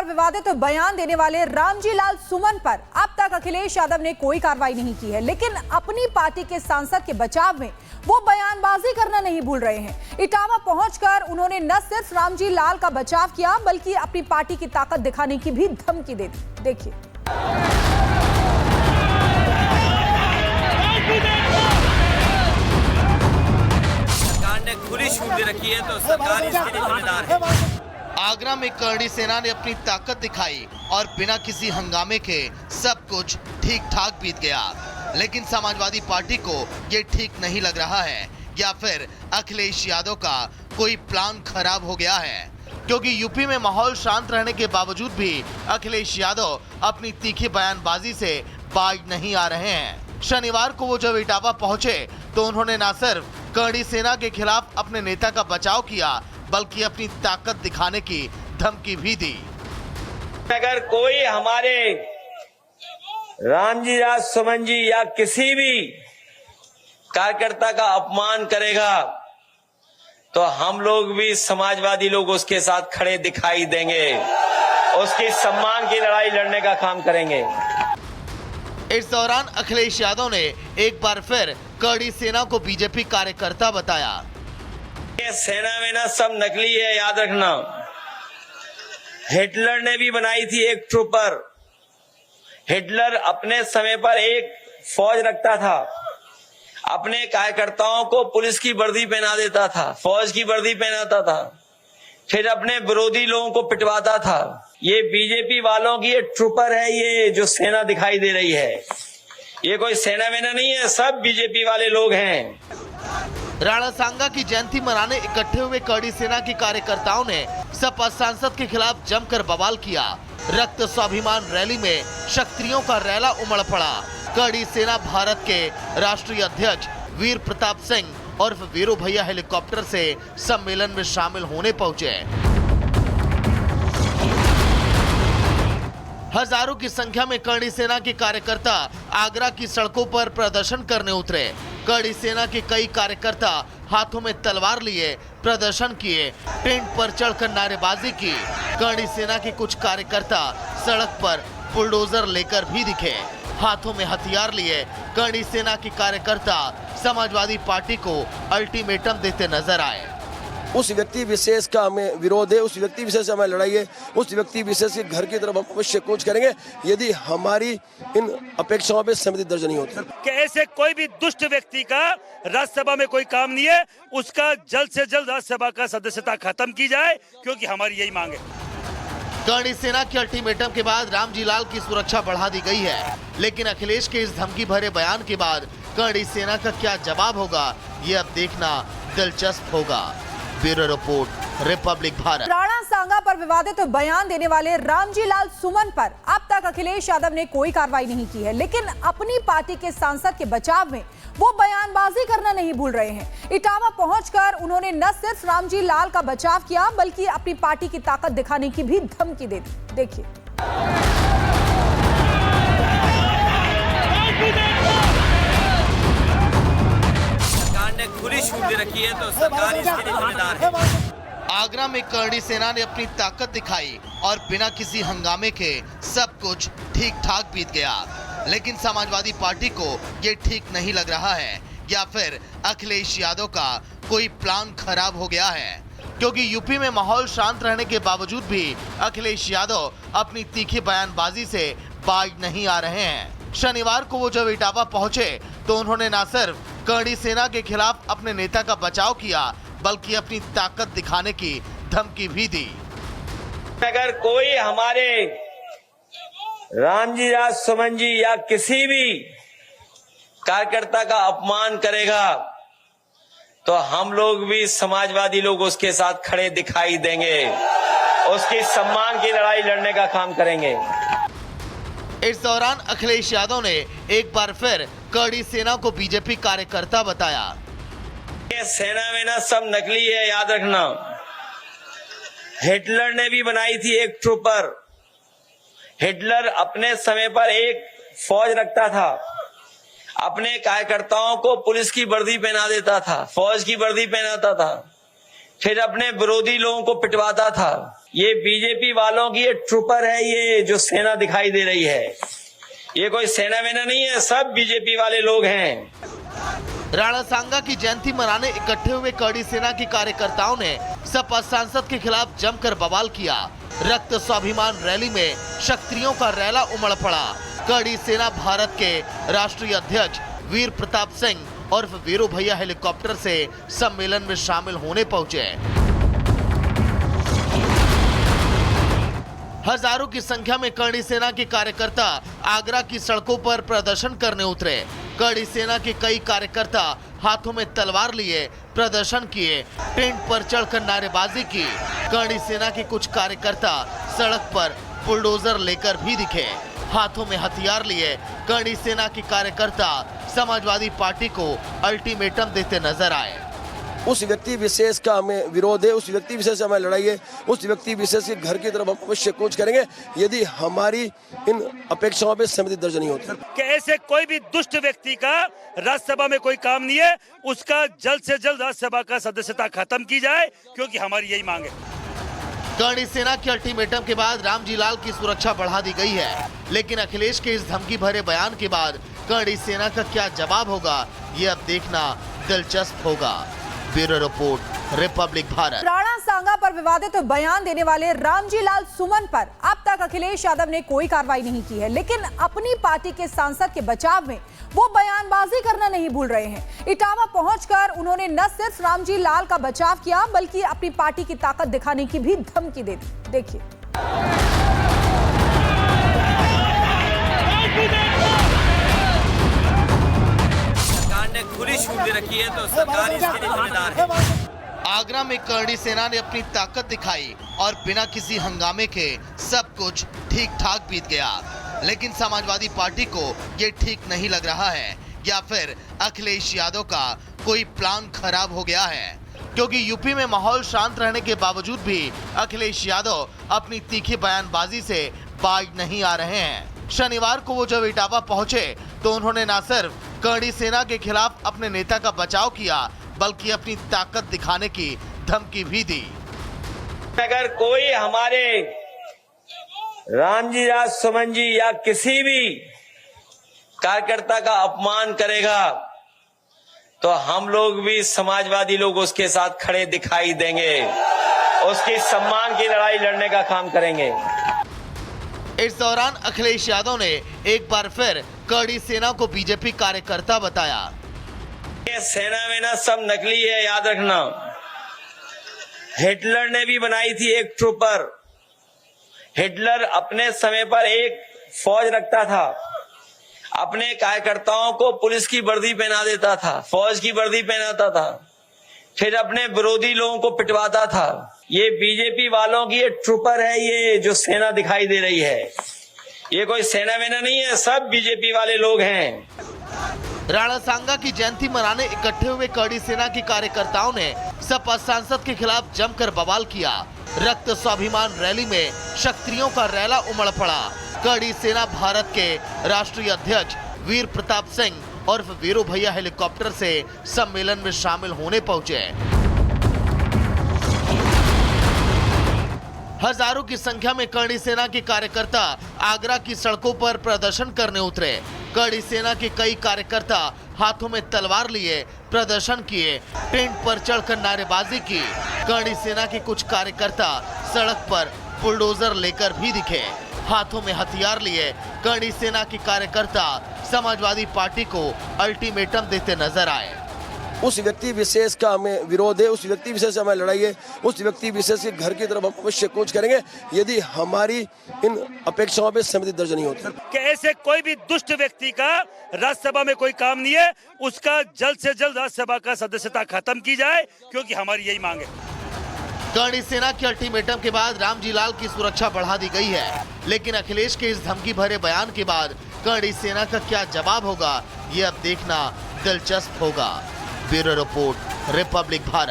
पर विवादित बयान देने वाले रामजी लाल सुमन पर अब तक अखिलेश यादव ने कोई कार्रवाई नहीं की है, लेकिन अपनी पार्टी के सांसद के बचाव में वो बयानबाजी करना नहीं भूल रहे हैं। इटावा पहुंचकर उन्होंने न सिर्फ रामजी लाल का बचाव किया, बल्कि अपनी पार्टी की ताकत दिखाने की भी धमकी दे दी। देखिए। सरकार ने खुली छूट दे रखी है, तो सरकार इसके लिए जिम्मेदार है। आगरा में करणी सेना ने अपनी ताकत दिखाई और बिना किसी हंगामे के सब कुछ ठीक ठाक बीत गया, लेकिन समाजवादी पार्टी को ये ठीक नहीं लग रहा है या फिर अखिलेश यादव का कोई प्लान खराब हो गया है, क्योंकि यूपी में माहौल शांत रहने के बावजूद भी अखिलेश यादव अपनी तीखी बयानबाजी से बाज नहीं आ रहे हैं। शनिवार को वो जब इटावा पहुंचे तो उन्होंने न सिर्फ करणी सेना के खिलाफ अपने नेता का बचाव किया, बल्कि अपनी ताकत दिखाने की धमकी भी दी। अगर कोई हमारे रामजी लाल सुमन जी या किसी भी कार्यकर्ता का अपमान करेगा तो हम लोग भी समाजवादी लोग उसके साथ खड़े दिखाई देंगे, उसकी सम्मान की लड़ाई लड़ने का काम करेंगे। इस दौरान अखिलेश यादव ने एक बार फिर करणी सेना को बीजेपी कार्यकर्ता बताया। ये सेना में ना सब नकली है, याद रखना। हिटलर ने भी बनाई थी एक ट्रूपर। हिटलर अपने समय पर एक फौज रखता था, अपने कार्यकर्ताओं को पुलिस की वर्दी पहना देता था, फौज की वर्दी पहनाता था, फिर अपने विरोधी लोगों को पिटवाता था। ये बीजेपी वालों की ये ट्रूपर है, ये जो सेना दिखाई दे रही है, ये कोई सेना वेना नहीं है, सब बीजेपी वाले लोग हैं। राणा सांगा की जयंती मनाने इकट्ठे हुए करणी सेना के कार्यकर्ताओं ने सपा सांसद के खिलाफ जमकर बवाल किया। रक्त स्वाभिमान रैली में क्षत्रियों का रैला उमड़ पड़ा। करणी सेना भारत के राष्ट्रीय अध्यक्ष वीर प्रताप सिंह और वीरू भैया हेलीकॉप्टर से सम्मेलन में शामिल होने पहुंचे। हजारों की संख्या में करणी सेना के कार्यकर्ता आगरा की सड़कों पर प्रदर्शन करने उतरे। करणी सेना के कई कार्यकर्ता हाथों में तलवार लिए प्रदर्शन किए, टेंट पर चढ़कर नारेबाजी की। करणी सेना के कुछ कार्यकर्ता सड़क पर बुलडोजर लेकर भी दिखे। हाथों में हथियार लिए करणी सेना के कार्यकर्ता समाजवादी पार्टी को अल्टीमेटम देते नजर आए। उस व्यक्ति विशेष का हमें विरोध है, उस व्यक्ति विशेष से हमें लड़ाई है, उस व्यक्ति विशेष के घर की तरफ हम अवश्य कूच करेंगे यदि हमारी इन अपेक्षाओं पे सहमति दर्ज नहीं होती। कि ऐसे कोई भी दुष्ट व्यक्ति का राज्यसभा में कोई काम नहीं है, उसका जल्द से जल्द राज्यसभा का सदस्यता खत्म की जाए, क्योंकि हमारी यही मांग है। करणी सेना के अल्टीमेटम के बाद रामजी लाल की सुरक्षा बढ़ा दी गई है, लेकिन अखिलेश के इस धमकी भरे बयान के बाद करणी सेना का क्या जवाब होगा, ये अब देखना दिलचस्प होगा। Bureau report, Republic Bharat. Rana Sanga पर विवादित बयान देने वाले रामजी लाल सुमन पर अब तक अखिलेश यादव ने कोई कार्रवाई नहीं की है, लेकिन अपनी पार्टी के सांसद के बचाव में वो बयानबाजी करना नहीं भूल रहे हैं। इटावा पहुंचकर उन्होंने न सिर्फ रामजी लाल का बचाव किया, बल्कि अपनी पार्टी की ताकत दिखाने की भी धमकी दे दी। देखिए। ने खुली छूट दे रखी है, तो सरकार इसके लिए जिम्मेदार है। आगरा में करणी सेना ने अपनी ताकत दिखाई और बिना किसी हंगामे के सब कुछ ठीक ठाक बीत गया, लेकिन समाजवादी पार्टी को ये ठीक नहीं लग रहा है या फिर अखिलेश यादव का कोई प्लान खराब हो गया है, क्योंकि यूपी में माहौल शांत रहने के बावजूद भी अखिलेश यादव अपनी तीखी बयानबाजी से बाज नहीं आ रहे हैं। शनिवार को वो जब इटावा पहुंचे तो उन्होंने न सिर्फ करणी सेना के खिलाफ अपने नेता का बचाव किया, बल्कि अपनी ताकत दिखाने की धमकी भी दी। अगर कोई हमारे रामजी लाल सुमन जी या किसी भी कार्यकर्ता का अपमान करेगा तो हम लोग भी समाजवादी लोग उसके साथ खड़े दिखाई देंगे, उसकी सम्मान की लड़ाई लड़ने का काम करेंगे। इस दौरान अखिलेश यादव ने एक बार फिर करणी सेना को बीजेपी कार्यकर्ता बताया। ये सेना में ना सब नकली है, याद रखना। हिटलर ने भी बनाई थी एक ट्रूपर। हिटलर अपने समय पर एक फौज रखता था, अपने कार्यकर्ताओं को पुलिस की वर्दी पहना देता था, फौज की वर्दी पहनाता था, फिर अपने विरोधी लोगों को पिटवाता था। ये बीजेपी वालों की ये ट्रूपर है, ये जो सेना दिखाई दे रही है, ये कोई सेना वेना नहीं है, सब बीजेपी वाले लोग हैं। राणा सांगा की जयंती मनाने इकट्ठे हुए कर्डी सेना के कार्यकर्ताओं ने सपा सांसद के खिलाफ जमकर बवाल किया। रक्त स्वाभिमान रैली में क्षत्रियों का रैला उमड़ पड़ा। कर्डी सेना भारत के राष्ट्रीय अध्यक्ष वीर प्रताप सिंह और वीरू भैया हेलीकॉप्टर से सम्मेलन में शामिल होने पहुंचे। हजारों की संख्या में कर्डी सेना के कार्यकर्ता आगरा की सड़कों पर प्रदर्शन करने उतरे। कर्डी सेना के कई कार्यकर्ता हाथों में तलवार लिए प्रदर्शन किए, टेंट पर चढ़कर नारेबाजी की। कर्डी सेना के कुछ कार्यकर्ता सड़क पर बुलडोजर लेकर भी दिखे। हाथों में हथियार लिए कर्डी सेना के कार्यकर्ता समाजवादी पार्टी को अल्टीमेटम देते नजर आए। उस व्यक्ति विशेष का हमें विरोध है, उस व्यक्ति विशेष से हमें लड़ाई है, उस व्यक्ति विशेष के घर की तरफ हम अवश्य कूच करेंगे यदि हमारी इन अपेक्षाओं पे सहमति दर्ज नहीं होती। कि ऐसे कोई भी दुष्ट व्यक्ति का राज्यसभा में कोई काम नहीं है, उसका जल्द से जल्द राज्यसभा का सदस्यता खत्म की जाए, क्योंकि हमारी यही मांग है। कर्डी सेना के अल्टीमेटम के बाद रामजी लाल की सुरक्षा बढ़ा दी गई है, लेकिन अखिलेश के इस धमकी भरे बयान के बाद कर्डी सेना का क्या जवाब होगा, ये अब देखना दिलचस्प होगा। Bureau report, Republic Bharat. Rana Sanga पर विवादित बयान देने वाले रामजी लाल सुमन पर अब तक अखिलेश यादव ने कोई कार्रवाई नहीं की है, लेकिन अपनी पार्टी के सांसद के बचाव में वो बयानबाजी करना नहीं भूल रहे हैं। इटावा पहुंचकर उन्होंने न सिर्फ रामजी लाल का बचाव किया, बल्कि अपनी पार्टी की ताकत दिखाने की भी धमकी दे दी। देखिए। सरकार ने खुली छूट दे रखी है, तो सरकार इसके लिए जिम्मेदार है। आगरा में कर्डी सेना ने अपनी ताकत दिखाई और बिना किसी हंगामे के सब कुछ ठीक ठाक बीत गया, लेकिन समाजवादी पार्टी को ये ठीक नहीं लग रहा है, या फिर अखिलेश यादव का कोई प्लान खराब हो गया है, क्योंकि यूपी में माहौल शांत रहने के बावजूद भी अखिलेश यादव अपनी तीखी बयानबाजी से बाज नहीं आ रहे हैं। शनिवार को वो जब इटावा पहुंचे तो उन्होंने न सिर्फ कर्डी सेना के खिलाफ अपने नेता का बचाव किया, बल्कि अपनी ताकत दिखाने की धमकी भी दी। अगर कोई हमारे रामजी लाल सुमन जी या किसी भी कार्यकर्ता का अपमान करेगा, तो हम लोग भी समाजवादी लोग उसके साथ खड़े दिखाई देंगे, उसकी सम्मान की लड़ाई लड़ने का काम करेंगे। इस दौरान अखिलेश यादव ने एक बार फिर कर्डी सेना को बीजेपी कार्यकर्ता बताया। ये सेना वेना सब नकली है, याद रखना। हिटलर ने भी बनाई थी एक ट्रूपर। हिटलर अपने समय पर एक फौज रखता था, अपने कार्यकर्ताओं को पुलिस की वर्दी पहना देता था, फौज की वर्दी पहनाता था, फिर अपने विरोधी लोगों को पिटवाता था। ये बीजेपी वालों की ये ट्रूपर है, ये जो सेना दिखाई दे रही है, ये कोई सेना वेना नहीं है, सब बीजेपी वाले लोग हैं। राणा सांगा की जयंती मनाने इकट्ठे हुए कर्डी सेना के कार्यकर्ताओं ने सपा सांसद के खिलाफ जमकर बवाल किया। रक्त स्वाभिमान रैली में क्षत्रियों का रैला उमड़ पड़ा। कर्डी सेना भारत के राष्ट्रीय अध्यक्ष वीर प्रताप सिंह और वीरू भैया हेलीकॉप्टर से सम्मेलन में शामिल होने पहुंचे। हजारों की संख्या में कर्डी सेना के कार्यकर्ता आगरा की सड़कों पर प्रदर्शन करने उतरे। कर्डी सेना के कई कार्यकर्ता हाथों में तलवार लिए प्रदर्शन किए, टेंट पर चढ़कर नारेबाजी की। कर्डी सेना के कुछ कार्यकर्ता सड़क पर बुलडोजर लेकर भी दिखे। हाथों में हथियार लिए कर्डी सेना के कार्यकर्ता समाजवादी पार्टी को अल्टीमेटम देते नजर आए। उस व्यक्ति विशेष का हमें विरोध है, उस व्यक्ति विशेष से हमें लड़ाई है, उस व्यक्ति विशेष के घर की तरफ हम अवश्य कूच करेंगे यदि हमारी इन अपेक्षाओं पे सहमति दर्ज नहीं होती। कि ऐसे कोई भी दुष्ट व्यक्ति का राज्यसभा में कोई काम नहीं है, उसका जल्द से जल्द राज्यसभा का सदस्यता खत्म की जाए, क्योंकि हमारी यही मांग है। कर्डी सेना के अल्टीमेटम के बाद रामजी लाल की सुरक्षा बढ़ा दी गई है, लेकिन अखिलेश के इस धमकी भरे बयान के बाद कर्डी सेना का क्या जवाब होगा, ये अब देखना दिलचस्प होगा। Bureau report, Republic Bharat.